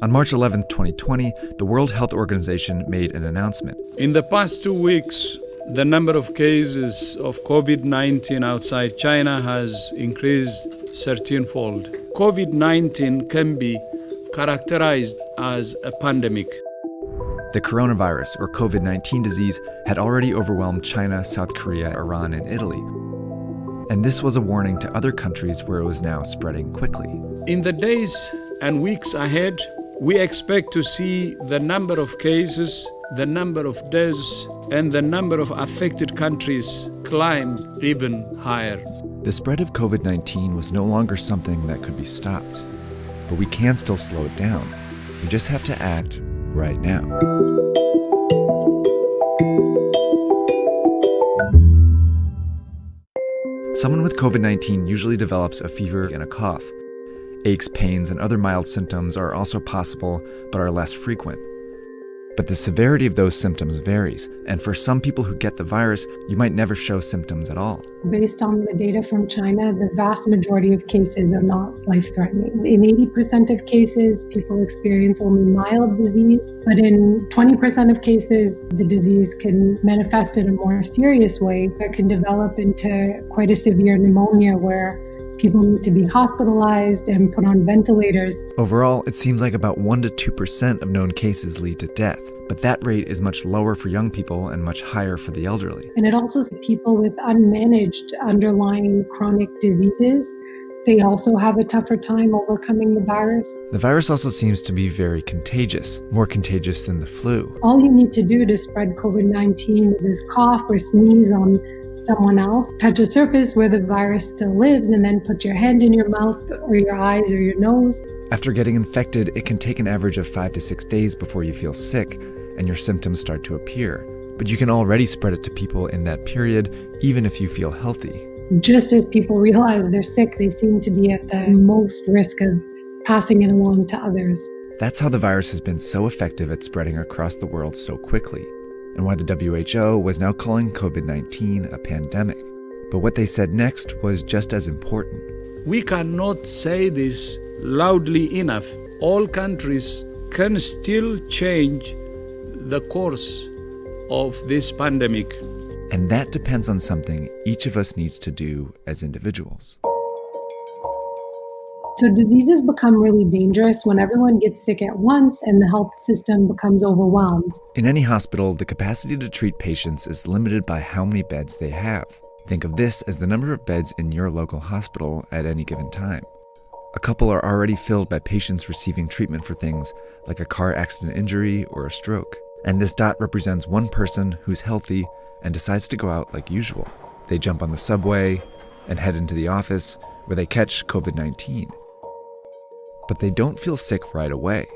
On March 11, 2020, the World Health Organization made an announcement. In the past 2 weeks, the number of cases of COVID-19 outside China has increased 13-fold. COVID-19 can be characterized as a pandemic. The coronavirus, or COVID-19 disease, had already overwhelmed China, South Korea, Iran, and Italy. And this was a warning to other countries where it was now spreading quickly. In the days and weeks ahead, we expect to see the number of cases, the number of deaths, and the number of affected countries climb even higher. The spread of COVID-19 was no longer something that could be stopped. But we can still slow it down. We just have to act right now. Someone with COVID-19 usually develops a fever and a cough. Aches, pains, and other mild symptoms are also possible, but are less frequent. But the severity of those symptoms varies, and for some people who get the virus, you might never show symptoms at all. Based on the data from China, the vast majority of cases are not life-threatening. In 80% of cases, people experience only mild disease, but in 20% of cases, the disease can manifest in a more serious way. It can develop into quite a severe pneumonia where people need to be hospitalized and put on ventilators. Overall, it seems like about 1 to 2% of known cases lead to death, but that rate is much lower for young people and much higher for the elderly. And it also people with unmanaged underlying chronic diseases, they also have a tougher time overcoming the virus. The virus also seems to be very contagious, more contagious than the flu. All you need to do to spread COVID-19 is cough or sneeze on someone else, touch a surface where the virus still lives, and then put your hand in your mouth or your eyes or your nose. After getting infected, it can take an average of 5 to 6 days before you feel sick and your symptoms start to appear. But you can already spread it to people in that period, even if you feel healthy. Just as people realize they're sick, they seem to be at the most risk of passing it along to others. That's how the virus has been so effective at spreading across the world so quickly, and why the WHO was now calling COVID-19 a pandemic. But what they said next was just as important. We cannot say this loudly enough. All countries can still change the course of this pandemic. And that depends on something each of us needs to do as individuals. So diseases become really dangerous when everyone gets sick at once and the health system becomes overwhelmed. In any hospital, the capacity to treat patients is limited by how many beds they have. Think of this as the number of beds in your local hospital at any given time. A couple are already filled by patients receiving treatment for things like a car accident injury or a stroke. And this dot represents one person who's healthy and decides to go out like usual. They jump on the subway and head into the office where they catch COVID-19. But they don't feel sick right away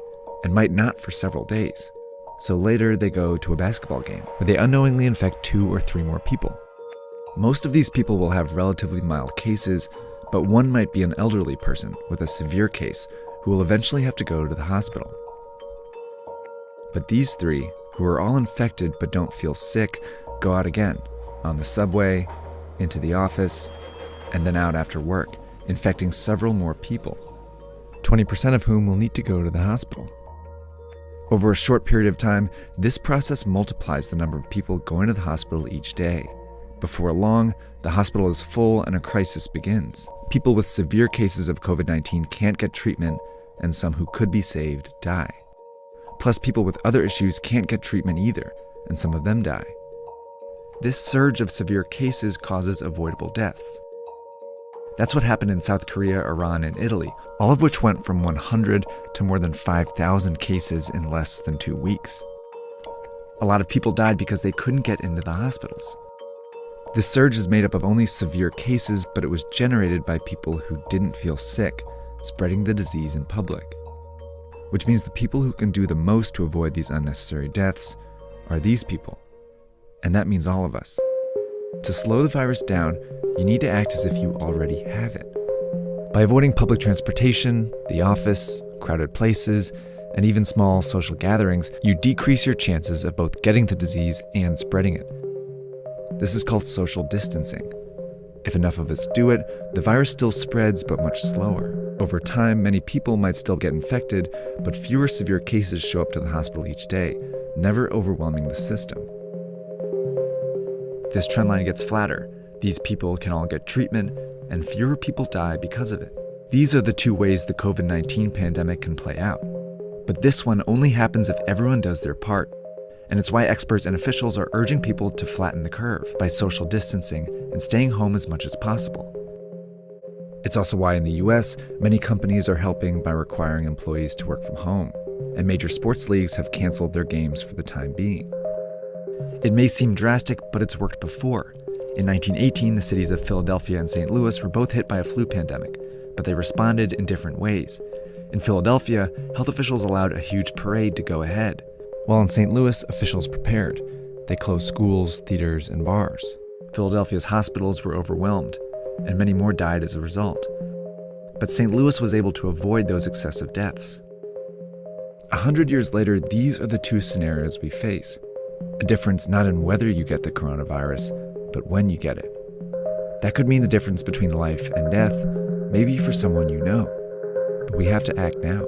and might not for several days. So later they go to a basketball game where they unknowingly infect 2 or 3 more people. Most of these people will have relatively mild cases, but one might be an elderly person with a severe case who will eventually have to go to the hospital. But these 3, who are all infected but don't feel sick, go out again, on the subway, into the office, and then out after work, infecting several more people, 20% of whom will need to go to the hospital. Over a short period of time, this process multiplies the number of people going to the hospital each day. Before long, the hospital is full and a crisis begins. People with severe cases of COVID-19 can't get treatment, and some who could be saved die. Plus, people with other issues can't get treatment either, and some of them die. This surge of severe cases causes avoidable deaths. That's what happened in South Korea, Iran, and Italy, all of which went from 100 to more than 5,000 cases in less than 2 weeks. A lot of people died because they couldn't get into the hospitals. This surge is made up of only severe cases, but it was generated by people who didn't feel sick, spreading the disease in public. Which means the people who can do the most to avoid these unnecessary deaths are these people. And that means all of us. To slow the virus down, you need to act as if you already have it. By avoiding public transportation, the office, crowded places, and even small social gatherings, you decrease your chances of both getting the disease and spreading it. This is called social distancing. If enough of us do it, the virus still spreads, but much slower. Over time, many people might still get infected, but fewer severe cases show up to the hospital each day, never overwhelming the system. This trendline gets flatter. These people can all get treatment, and fewer people die because of it. These are the two ways the COVID-19 pandemic can play out. But this one only happens if everyone does their part. And it's why experts and officials are urging people to flatten the curve by social distancing and staying home as much as possible. It's also why in the US, many companies are helping by requiring employees to work from home, and major sports leagues have canceled their games for the time being. It may seem drastic, but it's worked before. In 1918, the cities of Philadelphia and St. Louis were both hit by a flu pandemic, but they responded in different ways. In Philadelphia, health officials allowed a huge parade to go ahead, while in St. Louis, officials prepared. They closed schools, theaters, and bars. Philadelphia's hospitals were overwhelmed, and many more died as a result. But St. Louis was able to avoid those excessive deaths. 100 years later, these are the two scenarios we face. A difference not in whether you get the coronavirus, but when you get it. That could mean the difference between life and death, maybe for someone you know. But we have to act now.